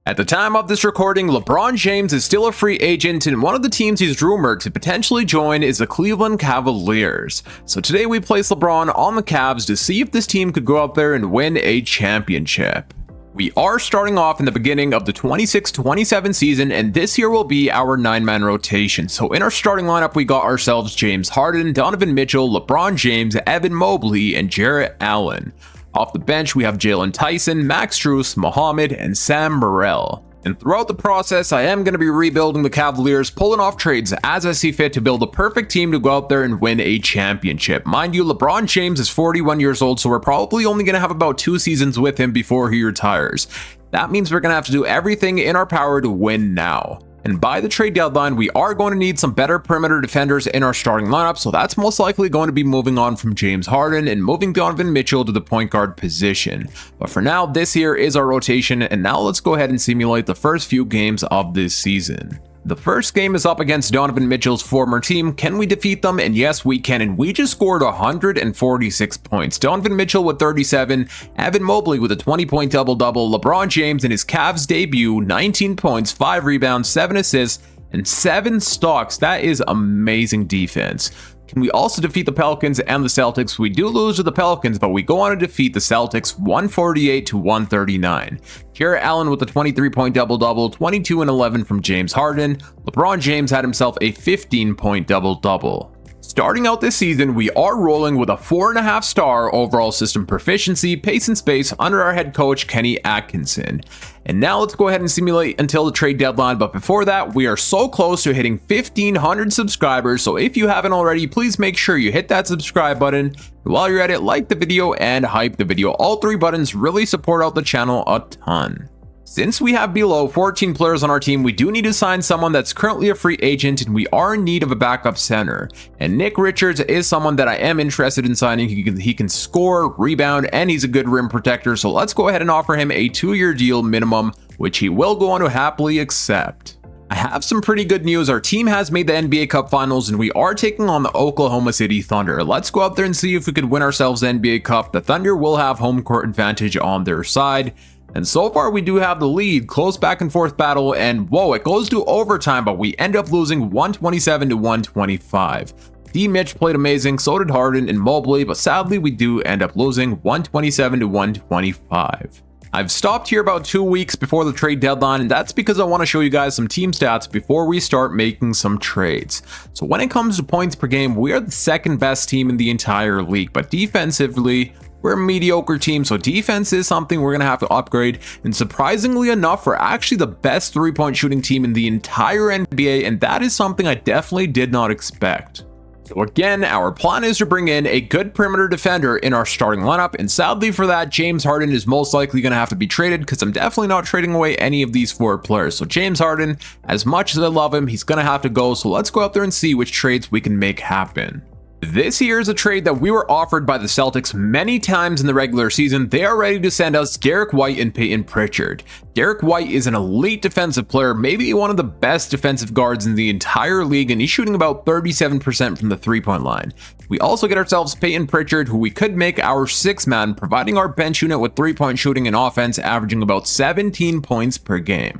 At the time of this recording, LeBron James is still a free agent, and one of the teams he's rumored to potentially join is the Cleveland Cavaliers. So today we place LeBron on the Cavs to see if this team could go out there and win a championship. We are starting off in the beginning of the 26-27 season, and this year will be our 9-man rotation. So in our starting lineup, we got ourselves James Harden, Donovan Mitchell, LeBron James, Evan Mobley, and Jarrett Allen. Off the bench, we have Jalen Tyson, Max Strus, Muhammad, and Sam Morrell. And throughout the process, I am going to be rebuilding the Cavaliers, pulling off trades as I see fit to build a perfect team to go out there and win a championship. Mind you, LeBron James is 41 years old, so we're probably only going to have about 2 seasons with him before he retires. That means we're going to have to do everything in our power to win now. And by the trade deadline, we are going to need some better perimeter defenders in our starting lineup, so that's most likely going to be moving on from James Harden and moving Donovan Mitchell to the point guard position. But for now, this here is our rotation, and now let's go ahead and simulate the first few games of this season. The first game is up against Donovan Mitchell's former team. Can we defeat them? And yes, we can, and we just scored 146 points. Donovan Mitchell with 37, Evan Mobley with a 20-point double-double, LeBron James in his Cavs debut, 19 points, 5 rebounds, 7 assists, and 7 stocks. That is amazing defense. Can we also defeat the Pelicans and the Celtics? We do lose to the Pelicans, but we go on to defeat the Celtics 148-139. Jarrett Allen with a 23-point double-double, 22 and 11 from James Harden. LeBron James had himself a 15-point double-double. Starting out this season, we are rolling with a 4.5-star overall system proficiency, pace and space under our head coach, Kenny Atkinson. And now let's go ahead and simulate until the trade deadline, but before that, we are so close to hitting 1,500 subscribers, so if you haven't already, please make sure you hit that subscribe button. And while you're at it, like the video and hype the video. All 3 buttons really support out the channel a ton. Since we have below 14 players on our team, we do need to sign someone that's currently a free agent, and we are in need of a backup center. And Nick Richards is someone that I am interested in signing. He can score, rebound, and he's a good rim protector. So let's go ahead and offer him a 2-year deal minimum, which he will go on to happily accept. I have some pretty good news. Our team has made the NBA Cup Finals, and we are taking on the Oklahoma City Thunder. Let's go out there and see if we could win ourselves the NBA Cup. The Thunder will have home court advantage on their side. And so far, we do have the lead, close back and forth battle, and whoa, it goes to overtime, but we end up losing 127-125. D. Mitch played amazing, so did Harden and Mobley, but sadly, we do end up losing 127-125. I've stopped here about 2 weeks before the trade deadline, and that's because I want to show you guys some team stats before we start making some trades. So when it comes to points per game, we are the 2nd best team in the entire league, but defensively, we're a mediocre team, so defense is something we're going to have to upgrade. And surprisingly enough, we're actually the best 3-point shooting team in the entire NBA, and that is something I definitely did not expect. So again, our plan is to bring in a good perimeter defender in our starting lineup, and sadly for that, James Harden is most likely going to have to be traded because I'm definitely not trading away any of these 4 players. So James Harden, as much as I love him, he's going to have to go, so let's go out there and see which trades we can make happen. This here is a trade that we were offered by the Celtics many times in the regular season. They are ready to send us Derek White and Peyton Pritchard. Derek White is an elite defensive player, maybe one of the best defensive guards in the entire league, and he's shooting about 37% from the 3-point line. We also get ourselves Peyton Pritchard, who we could make our 6th man, providing our bench unit with 3-point shooting and offense, averaging about 17 points per game.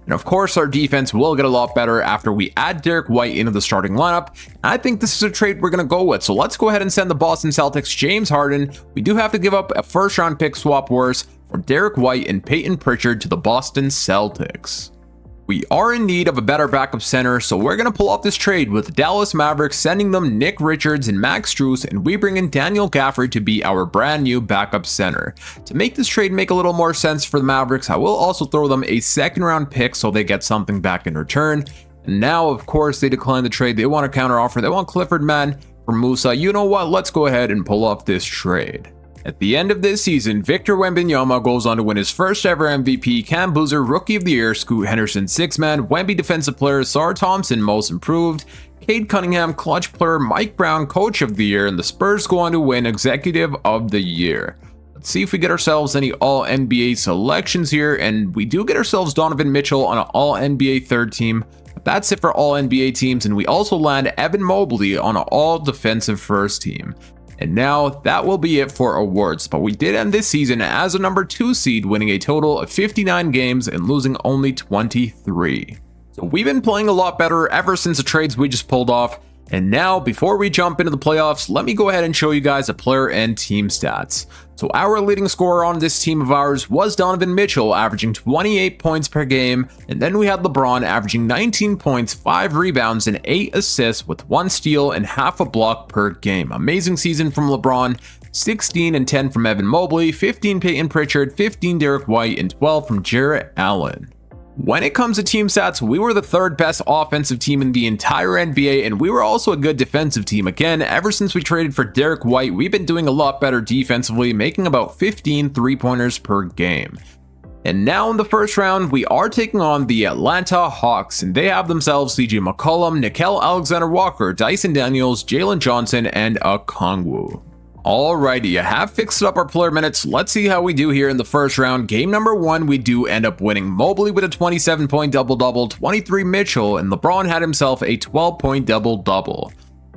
And of course, our defense will get a lot better after we add Derek White into the starting lineup. I think this is a trade we're going to go with. So let's go ahead and send the Boston Celtics James Harden. We do have to give up a 1st-round pick swap worse for Derek White and Peyton Pritchard to the Boston Celtics. We are in need of a better backup center, so we're going to pull off this trade with the Dallas Mavericks, sending them Nick Richards and Max Strus, and we bring in Daniel Gafford to be our brand new backup center. To make this trade make a little more sense for the Mavericks, I will also throw them a 2nd-round pick so they get something back in return. And now, of course, they decline the trade. They want a counteroffer. They want Clifford Mann for Musa. You know what? Let's go ahead and pull off this trade. At the end of this season, Victor Wembanyama goes on to win his 1st ever MVP, Cam Boozer Rookie of the Year, Scoot Henderson 6th man, Wemby Defensive Player, Sar Thompson Most Improved, Cade Cunningham Clutch Player, Mike Brown Coach of the Year, and the Spurs go on to win Executive of the Year. Let's see if we get ourselves any All-NBA selections here, and we do get ourselves Donovan Mitchell on an All-NBA 3rd team. But that's it for All-NBA teams, and we also land Evan Mobley on an All-Defensive 1st team. And now that will be it for awards, but we did end this season as a number 2 seed, winning a total of 59 games and losing only 23. So we've been playing a lot better ever since the trades we just pulled off. And now, before we jump into the playoffs, let me go ahead and show you guys the player and team stats. So our leading scorer on this team of ours was Donovan Mitchell, averaging 28 points per game. And then we had LeBron averaging 19 points, 5 rebounds, and 8 assists with 1 steal and half a block per game. Amazing season from LeBron. 16 and 10 from Evan Mobley, 15 Peyton Pritchard, 15 Derek White, and 12 from Jarrett Allen. When it comes to team stats, we were the 3rd best offensive team in the entire NBA, and we were also a good defensive team. Again, ever since we traded for Derek White, we've been doing a lot better defensively, making about 15 3-pointers per game. And now in the first round, we are taking on the Atlanta Hawks, and they have themselves CJ McCollum, Nickeil Alexander-Walker, Dyson Daniels, Jalen Johnson, and Okongwu. Alrighty, I have fixed up our player minutes. Let's see how we do here in the first round. Game number 1, we do end up winning. Mobley with a 27-point double-double, 23 Mitchell, and LeBron had himself a 12-point double-double.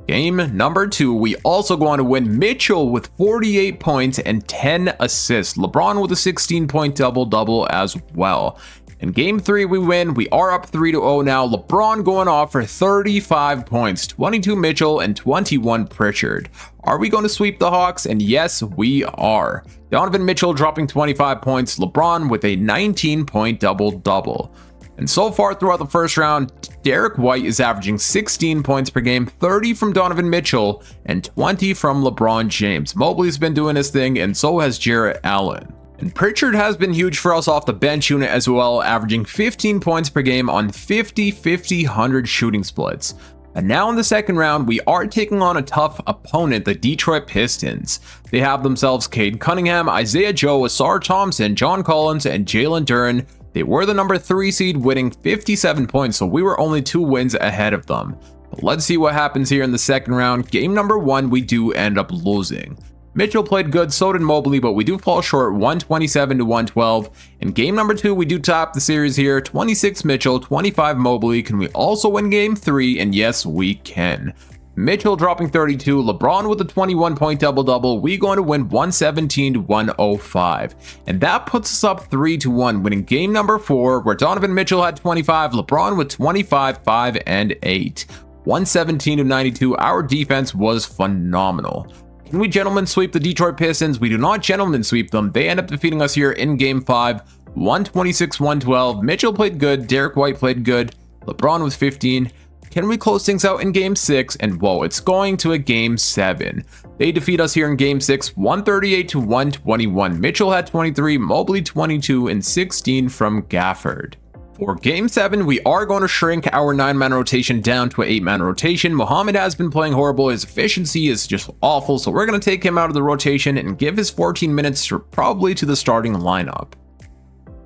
Game number 2, we also go on to win. Mitchell with 48 points and 10 assists. LeBron with a 16-point double-double as well. In game 3, we win. We are up 3-0 now. LeBron going off for 35 points, 22 Mitchell, and 21 Pritchard. Are we going to sweep the Hawks? And yes, we are. Donovan Mitchell dropping 25 points, LeBron with a 19-point double-double. And so far throughout the first round, Derek White is averaging 16 points per game, 30 from Donovan Mitchell, and 20 from LeBron James. Mobley's been doing his thing, and so has Jarrett Allen. And Pritchard has been huge for us off the bench unit as well, averaging 15 points per game on 50-50-100 shooting splits. And now in the second round, we are taking on a tough opponent, the Detroit Pistons. They have themselves Cade Cunningham, Isaiah Joe, Asar Thompson, John Collins, and Jalen Duren. They were the number 3 seed, winning 57 points, so we were only 2 wins ahead of them. But let's see what happens here in the second round. Game number 1, we do end up losing. Mitchell played good, so did Mobley, but we do fall short 127-112. In game number 2, we do top the series here, 26 Mitchell, 25 Mobley. Can we also win game 3? And yes, we can. Mitchell dropping 32, LeBron with a 21-point double-double. We going to win 117-105. And that puts us up 3-1, winning game number 4, where Donovan Mitchell had 25, LeBron with 25, 5, and 8. 117-92. Our defense was phenomenal. Can we gentlemen sweep the Detroit Pistons? We do not gentlemen sweep them. They end up defeating us here in game 5, 126-112. Mitchell played good, Derek White played good, LeBron was 15. Can we close things out in game 6? And whoa, it's going to a game 7. They defeat us here in game 6, 138-121. Mitchell had 23, Mobley 22, and 16 from Gafford. For game 7, we are going to shrink our 9-man rotation down to an 8-man rotation. Muhammad has been playing horrible. His efficiency is just awful, so we're going to take him out of the rotation and give his 14 minutes probably to the starting lineup.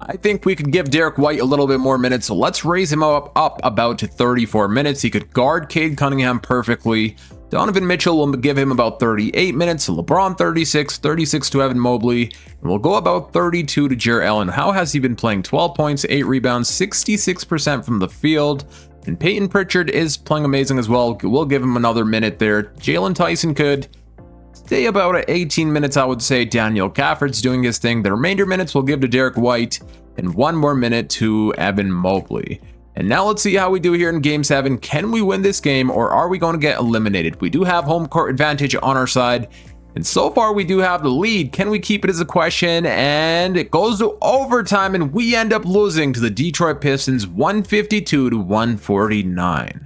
I think we could give Derek White a little bit more minutes, so let's raise him up about to 34 minutes. He could guard Cade Cunningham perfectly. Donovan Mitchell will give him about 38 minutes, LeBron 36 to Evan Mobley, and we'll go about 32 to Jarrett Allen. How has he been playing? 12 points, 8 rebounds, 66% from the field, and Peyton Pritchard is playing amazing as well. We'll give him another minute there. Jalen Tyson could stay about at 18 minutes, I would say. Daniel Gafford's doing his thing. The remainder minutes we'll give to Derek White, and 1 more minute to Evan Mobley. And now let's see how we do here in game 7. Can we win this game, or are we going to get eliminated? We do have home court advantage on our side, and so far we do have the lead. Can we keep it is a question, and it goes to overtime, and we end up losing to the Detroit Pistons 152-149.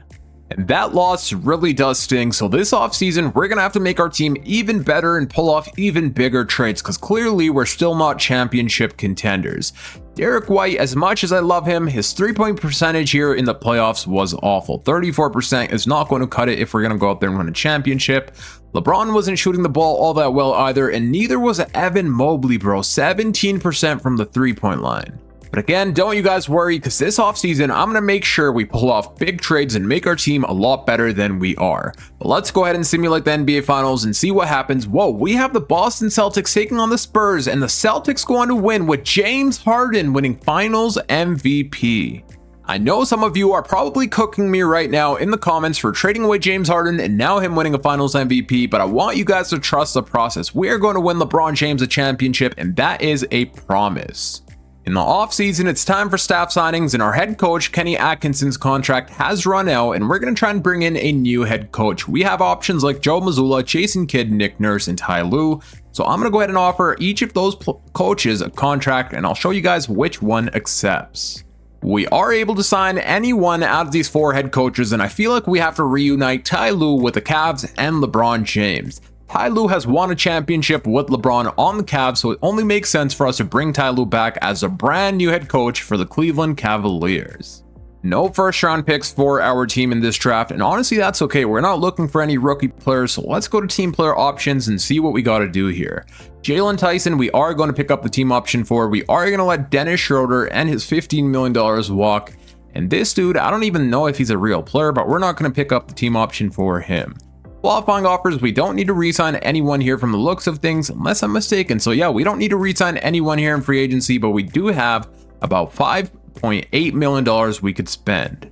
And that loss really does sting, so this offseason, we're going to have to make our team even better and pull off even bigger trades, because clearly we're still not championship contenders. Derek White, as much as I love him, his 3-point percentage here in the playoffs was awful. 34% is not going to cut it if we're going to go out there and win a championship. LeBron wasn't shooting the ball all that well either, and neither was Evan Mobley, bro. 17% from the 3-point line. But again, don't you guys worry, because this offseason, I'm going to make sure we pull off big trades and make our team a lot better than we are. But let's go ahead and simulate the NBA Finals and see what happens. Whoa, we have the Boston Celtics taking on the Spurs, and the Celtics go on to win with James Harden winning Finals MVP. I know some of you are probably cooking me right now in the comments for trading away James Harden and now him winning a finals MVP, but I want you guys to trust the process. We are going to win LeBron James a championship, and that is a promise. In the offseason, it's time for staff signings, and our head coach, Kenny Atkinson's contract has run out, and we're going to try and bring in a new head coach. We have options like Joe Mazzulla, Jason Kidd, Nick Nurse, and Ty Lue. So I'm going to go ahead and offer each of those coaches a contract, and I'll show you guys which one accepts. We are able to sign anyone out of these 4 head coaches, and I feel like we have to reunite Ty Lue with the Cavs and LeBron James. Ty Lue has won a championship with LeBron on the Cavs, so it only makes sense for us to bring Ty Lue back as a brand new head coach for the Cleveland Cavaliers. No first round picks for our team in this draft, and honestly that's okay. We're not looking for any rookie players, so let's go to team player options and see what we got to do here. Jalen Tyson, we are going to pick up the team option for. We are going to let Dennis Schroeder and his $15 million walk, and this dude, I don't even know if he's a real player, but we're not going to pick up the team option for him. Qualifying offers, we don't need to re-sign anyone here from the looks of things, unless I'm mistaken. So yeah, we don't need to re-sign anyone here in free agency, but we do have about $5.8 million we could spend.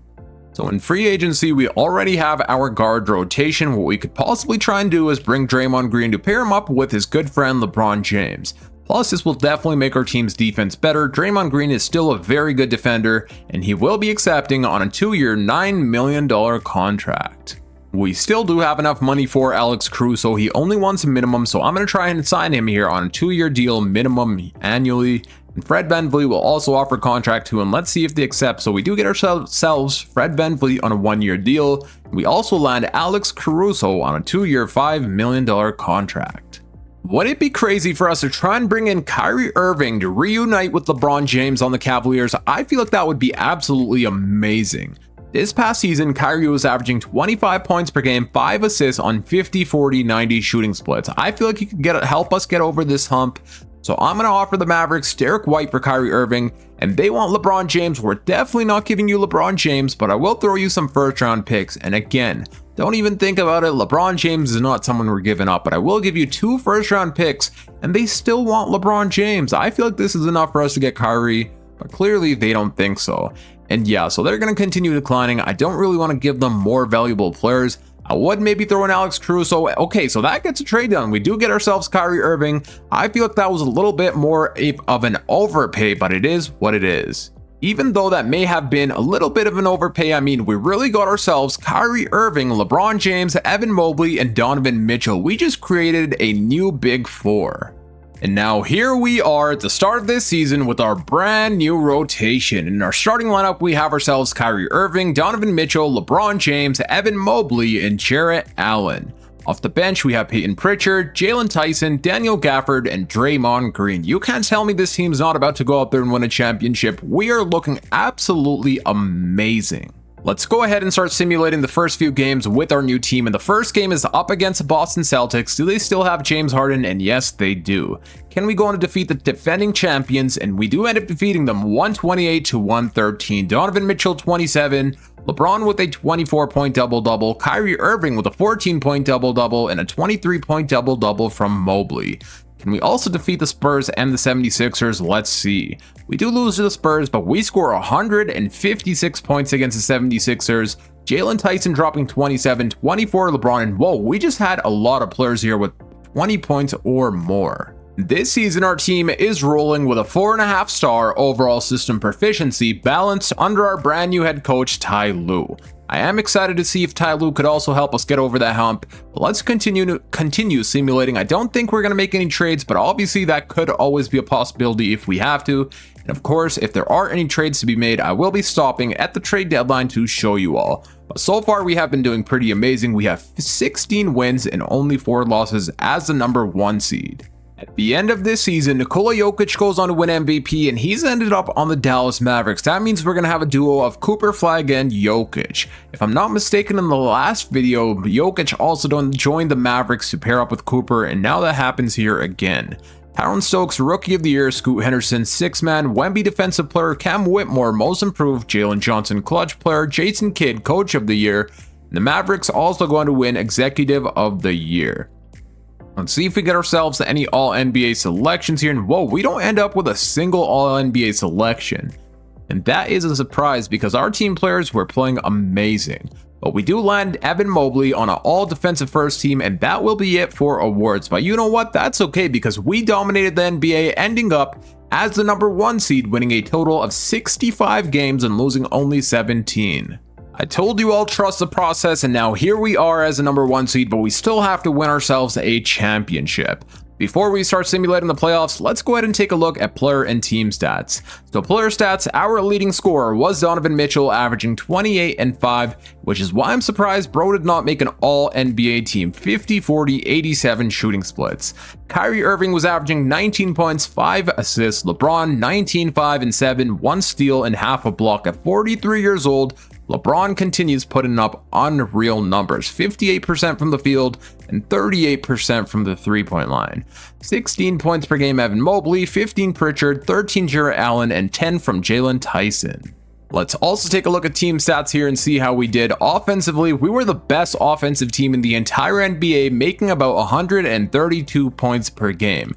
So in free agency, we already have our guard rotation. What we could possibly try and do is bring Draymond Green to pair him up with his good friend LeBron James. Plus, this will definitely make our team's defense better. Draymond Green is still a very good defender, and he will be accepting on a 2-year, $9 million contract. We still do have enough money for Alex Caruso. He only wants a minimum, so I'm going to try and sign him here on a 2-year deal, minimum annually. And Fred VanVleet will also offer a contract to him. Let's see if they accept. So we do get ourselves Fred VanVleet on a 1-year deal. We also land Alex Caruso on a 2-year, $5 million contract. Would it be crazy for us to try and bring in Kyrie Irving to reunite with LeBron James on the Cavaliers? I feel like that would be absolutely amazing. This past season, Kyrie was averaging 25 points per game, 5 assists on 50, 40, 90 shooting splits. I feel like he could help us get over this hump. So I'm going to offer the Mavericks Derek White for Kyrie Irving, and they want LeBron James. We're definitely not giving you LeBron James, but I will throw you some first round picks. And again, don't even think about it. LeBron James is not someone we're giving up, but I will give you 2 first round picks, and they still want LeBron James. I feel like this is enough for us to get Kyrie, but clearly they don't think so. And yeah, so they're going to continue declining. I don't really want to give them more valuable players. I would maybe throw in Alex Caruso. Okay, so that gets a trade done. We do get ourselves Kyrie Irving. I feel like that was a little bit more of an overpay, but it is what it is. Even though that may have been a little bit of an overpay, I mean, we really got ourselves Kyrie Irving, LeBron James, Evan Mobley, and Donovan Mitchell. We just created a new big 4. And now here we are at the start of this season with our brand new rotation. In our starting lineup, we have ourselves Kyrie Irving, Donovan Mitchell, LeBron James, Evan Mobley, and Jarrett Allen. Off the bench, we have Peyton Pritchard, Jalen Tyson, Daniel Gafford, and Draymond Green. You can't tell me this team's not about to go out there and win a championship. We are looking absolutely amazing. Let's go ahead and start simulating the first few games with our new team, and the first game is up against the Boston Celtics. Do they still have James Harden? And yes, they do. Can we go on to defeat the defending champions? And we do end up defeating them 128-113. Donovan Mitchell 27, LeBron with a 24-point double-double, Kyrie Irving with a 14-point double-double, and a 23-point double-double from Mobley. Can we also defeat the Spurs and the 76ers? Let's see. We do lose to the Spurs, but we score 156 points against the 76ers. Jalen Tyson dropping 27, 24 LeBron, and whoa, we just had a lot of players here with 20 points or more. This season, our team is rolling with a 4.5-star overall system proficiency balanced under our brand new head coach, Ty Lue. I am excited to see if Ty Lue could also help us get over that hump, but let's continue simulating. I don't think we're going to make any trades, but obviously that could always be a possibility if we have to. And of course, if there are any trades to be made, I will be stopping at the trade deadline to show you all. But so far, we have been doing pretty amazing. We have 16 wins and only 4 losses as the number 1 seed. At the end of this season, Nikola Jokic goes on to win MVP, and he's ended up on the Dallas Mavericks. That means we're going to have a duo of Cooper Flag and Jokic. If I'm not mistaken, in the last video, Jokic also joined the Mavericks to pair up with Cooper, and now that happens here again. Tyrone Stokes, Rookie of the Year, Scoot Henderson, 6-man, Wemby Defensive Player, Cam Whitmore, Most Improved, Jalen Johnson, Clutch Player, Jason Kidd, Coach of the Year. And the Mavericks also going to win Executive of the Year. Let's see if we get ourselves any All-NBA selections here. And whoa, we don't end up with a single All-NBA selection. And that is a surprise because our team players were playing amazing. But we do land Evan Mobley on an all defensive first team, and that will be it for awards. But you know what? That's okay because we dominated the NBA, ending up as the #1 seed, winning a total of 65 games and losing only 17. I told you all trust the process, and now here we are as a #1 seed, but we still have to win ourselves a championship. Before we start simulating the playoffs, let's go ahead and take a look at player and team stats. So player stats, our leading scorer was Donovan Mitchell, averaging 28 and 5, which is why I'm surprised bro did not make an all-NBA team, 50, 40, 87 shooting splits. Kyrie Irving was averaging 19 points, 5 assists. LeBron, 19, 5 and 7, 1 steal and half a block. At 43 years old, LeBron continues putting up unreal numbers, 58% from the field and 38% from the three-point line. 16 points per game Evan Mobley, 15 Pritchard, 13 Jarrett Allen, and 10 from Jalen Tyson. Let's also take a look at team stats here and see how we did. Offensively, we were the best offensive team in the entire NBA, making about 132 points per game.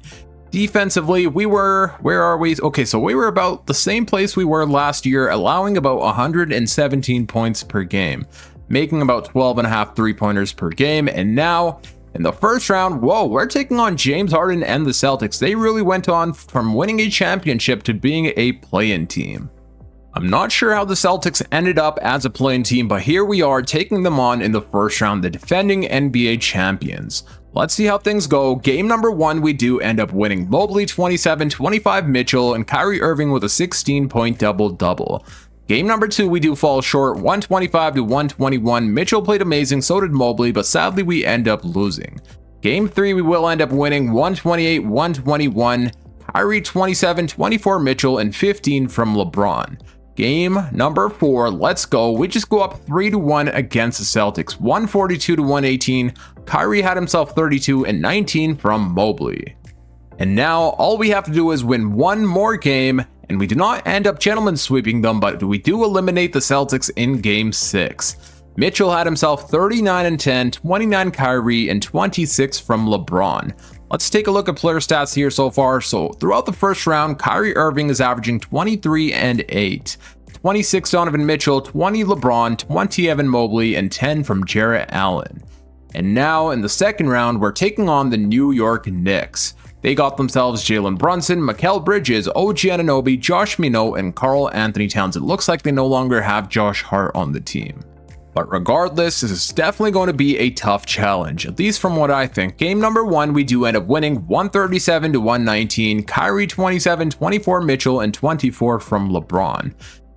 Defensively, we were, where are we? Okay, so we were about the same place we were last year, allowing about 117 points per game, making about 12.5 three-pointers per game. And now, in the first round, whoa, we're taking on James Harden and the Celtics. They really went on from winning a championship to being a play-in team. I'm not sure how the Celtics ended up as a play-in team, but here we are taking them on in the first round, the defending NBA champions. Let's see how things go. Game #1, we do end up winning. Mobley 27, 25 Mitchell, and Kyrie Irving with a 16-point double-double. Game #2, we do fall short, 125 to 121. Mitchell played amazing, so did Mobley, but sadly we end up losing. Game 3, we will end up winning, 128, 121. Kyrie 27, 24 Mitchell, and 15 from LeBron. Game #4, let's go. We just go up 3-1 against the Celtics, 142 to 118. Kyrie had himself 32 and 19 from Mobley. And now all we have to do is win one more game, and we do not end up gentlemen sweeping them, but we do eliminate the Celtics in game 6. Mitchell had himself 39 and 10, 29 Kyrie, and 26 from LeBron. Let's take a look at player stats here so far. So throughout the first round, Kyrie Irving is averaging 23 and 8, 26 Donovan Mitchell, 20 LeBron, 20 Evan Mobley, and 10 from Jarrett Allen. And now in the second round, we're taking on the New York Knicks. They got themselves Jalen Brunson, Mikal Bridges, OG Anunoby, Josh Minot, and Karl Anthony Towns. It looks like they no longer have Josh Hart on the team. But regardless, this is definitely going to be a tough challenge, at least from what I think. Game #1, we do end up winning 137 to 119. Kyrie 27, 24 Mitchell, and 24 from LeBron.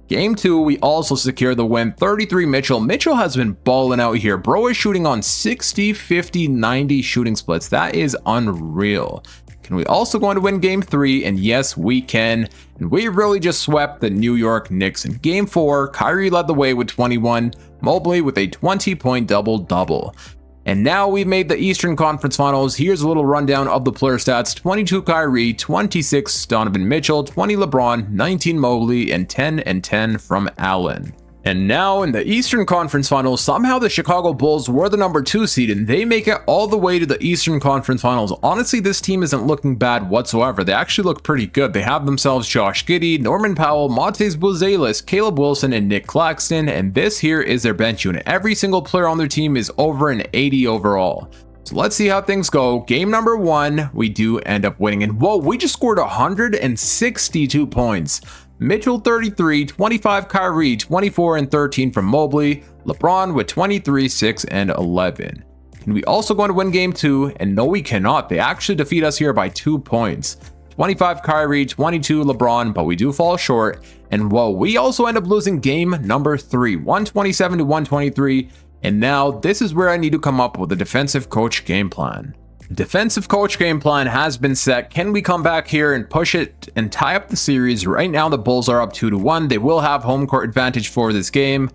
Game 2, we also secure the win, 33 Mitchell. Mitchell has been balling out here. Bro is shooting on 60, 50, 90 shooting splits. That is unreal. Can we also going to win game 3? And yes, we can. And we really just swept the New York Knicks. In game 4, Kyrie led the way with 21, Mobley with a 20-point double-double. And now we've made the Eastern Conference Finals. Here's a little rundown of the player stats. 22 Kyrie, 26 Donovan Mitchell, 20 LeBron, 19 Mobley, and 10 and 10 from Allen. And now in the Eastern Conference Finals, somehow the Chicago Bulls were the #2 seed and they make it all the way to the Eastern Conference Finals. Honestly, this team isn't looking bad whatsoever. They actually look pretty good. They have themselves Josh Giddey, Norman Powell, Montez Buzelis, Caleb Wilson, and Nick Claxton. And this here is their bench unit. Every single player on their team is over an 80 overall. So let's see how things go. Game #1, we do end up winning. And whoa, we just scored 162 points. Mitchell 33, 25 Kyrie, 24 and 13 from Mobley, LeBron with 23, 6 and 11. Can we also go to win game 2? And no, we cannot. They actually defeat us here by 2 points. 25 Kyrie, 22 LeBron, but we do fall short. And whoa, we also end up losing game #3, 127 to 123. And now this is where I need to come up with a defensive coach game plan. Defensive coach game plan has been set. Can we come back here and push it and tie up the series? Right now the Bulls are up 2-1. They will have home court advantage for this game.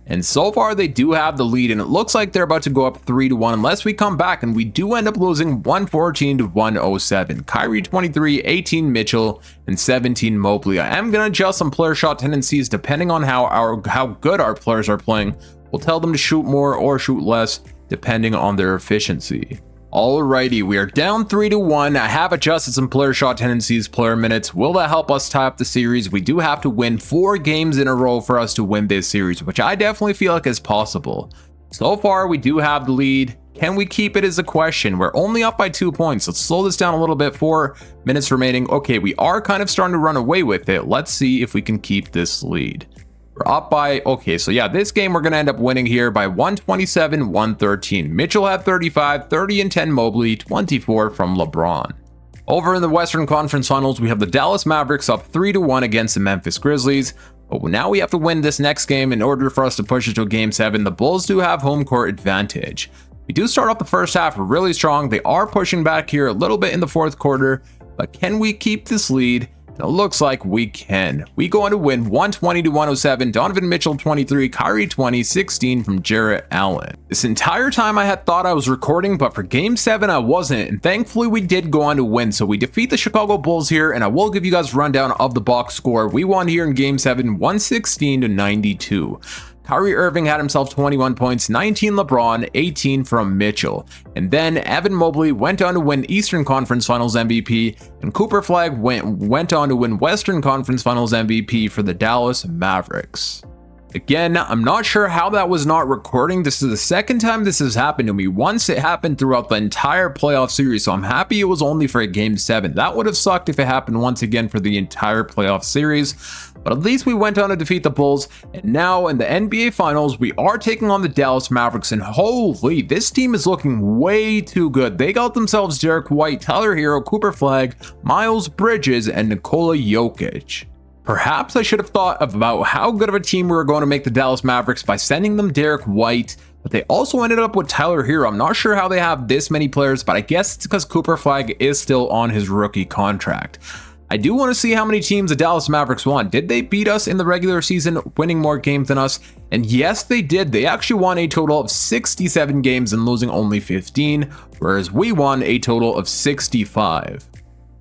And so far they do have the lead, and it looks like they're about to go up 3-1 unless we come back, and we do end up losing 114 to 107. Kyrie 23, 18 Mitchell, and 17 Mobley. I am going to adjust some player shot tendencies depending on how good our players are playing. We'll tell them to shoot more or shoot less depending on their efficiency. Alrighty, we are down 3-1. I have adjusted some player shot tendencies, player minutes. Will that help us tie up the series? We do have to win 4 games in a row for us to win this series, which I definitely feel like is possible. So far, we do have the lead. Can we keep it is a question. We're only up by 2 points. Let's slow this down a little bit. 4 minutes remaining. Okay, we are kind of starting to run away with it. Let's see if we can keep this lead. We're up by, okay, so yeah, this game we're going to end up winning here by 127-113. Mitchell had 35, 30 and 10 Mobley, 24 from LeBron. Over in the Western Conference Finals, we have the Dallas Mavericks up 3-1 against the Memphis Grizzlies. But now we have to win this next game in order for us to push it to a Game 7. The Bulls do have home court advantage. We do start off the first half really strong. They are pushing back here a little bit in the fourth quarter, but can we keep this lead? It looks like we can. We go on to win 120-107. Donovan Mitchell 23, Kyrie 20, 16 from Jarrett Allen. This entire time I had thought I was recording, but for Game 7 I wasn't, and thankfully we did go on to win. So we defeat the Chicago Bulls here, and I will give you guys a rundown of the box score. We won here in Game 7, 116-92. Kyrie Irving had himself 21 points, 19 LeBron, 18 from Mitchell. And then Evan Mobley went on to win Eastern Conference Finals MVP, and Cooper Flagg went on to win Western Conference Finals MVP for the Dallas Mavericks. Again, I'm not sure how that was not recording. This is the second time this has happened to me. Once it happened throughout the entire playoff series, so I'm happy it was only for a Game 7. That would have sucked if it happened once again for the entire playoff series. But at least we went on to defeat the Bulls, and now in the NBA Finals, we are taking on the Dallas Mavericks, and holy, this team is looking way too good. They got themselves Derek White, Tyler Hero, Cooper Flagg, Miles Bridges, and Nikola Jokic. Perhaps I should have thought about how good of a team we were going to make the Dallas Mavericks by sending them Derek White, but they also ended up with Tyler Hero. I'm not sure how they have this many players, but I guess it's because Cooper Flagg is still on his rookie contract. I do want to see how many teams the Dallas Mavericks won. Did they beat us in the regular season, winning more games than us? And yes, they did. They actually won a total of 67 games and losing only 15, whereas we won a total of 65.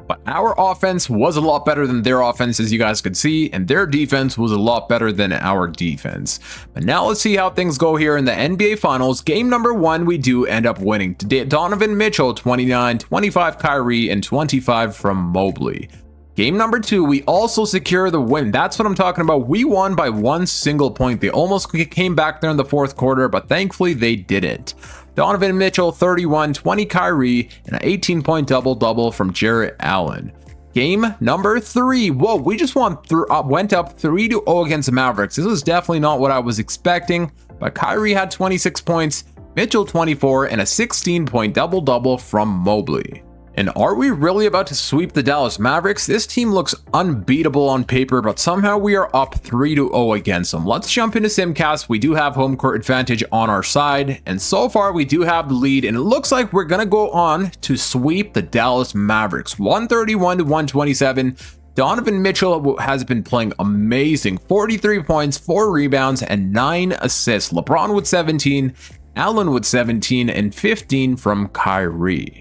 But our offense was a lot better than their offense, as you guys could see, and their defense was a lot better than our defense. But now let's see how things go here in the NBA Finals. Game number 1, we do end up winning. Donovan Mitchell, 29, 25 Kyrie, and 25 from Mobley. Game number 2, we also secure the win. That's what I'm talking about. We won by 1 single point. They almost came back there in the fourth quarter, but thankfully they didn't. Donovan Mitchell, 31, 20 Kyrie, and an 18-point double-double from Jarrett Allen. Game number 3. Whoa, we just went up 3-0 against the Mavericks. This was definitely not what I was expecting, but Kyrie had 26 points, Mitchell 24, and a 16-point double-double from Mobley. And are we really about to sweep the Dallas Mavericks? This team looks unbeatable on paper, but somehow we are up 3-0 against them. Let's jump into Simcast. We do have home court advantage on our side, and so far we do have the lead, and it looks like we're gonna go on to sweep the Dallas Mavericks, 131-127. Donovan Mitchell has been playing amazing, 43 points, 4 rebounds, and 9 assists. LeBron with 17, Allen with 17, and 15 from Kyrie.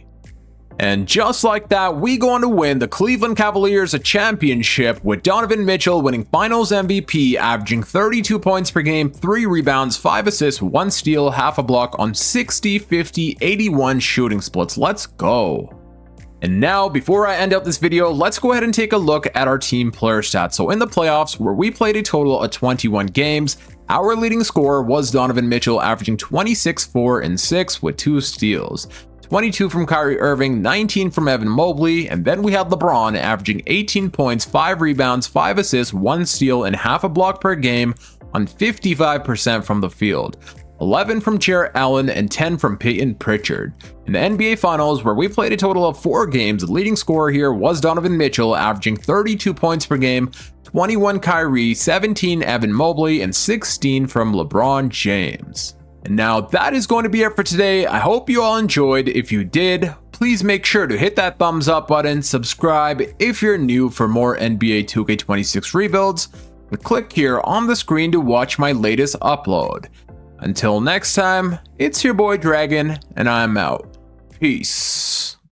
And just like that, we go on to win the Cleveland Cavaliers a championship, with Donovan Mitchell winning Finals MVP, averaging 32 points per game, 3 rebounds, 5 assists, 1 steal, half a block on 60, 50, 81 shooting splits. Let's go. And now, before I end out this video, let's go ahead and take a look at our team player stats. So in the playoffs, where we played a total of 21 games, our leading scorer was Donovan Mitchell, averaging 26, 4, and 6 with 2 steals. 22 from Kyrie Irving, 19 from Evan Mobley, and then we had LeBron averaging 18 points, 5 rebounds, 5 assists, 1 steal, and half a block per game on 55% from the field. 11 from Jarrett Allen, and 10 from Peyton Pritchard. In the NBA Finals, where we played a total of 4 games, the leading scorer here was Donovan Mitchell, averaging 32 points per game, 21 Kyrie, 17 Evan Mobley, and 16 from LeBron James. And now that is going to be it for today. I hope you all enjoyed. If you did, please make sure to hit that thumbs up button, subscribe if you're new for more NBA 2K26 rebuilds, and click here on the screen to watch my latest upload. Until next time, it's your boy Dragon, and I'm out. Peace.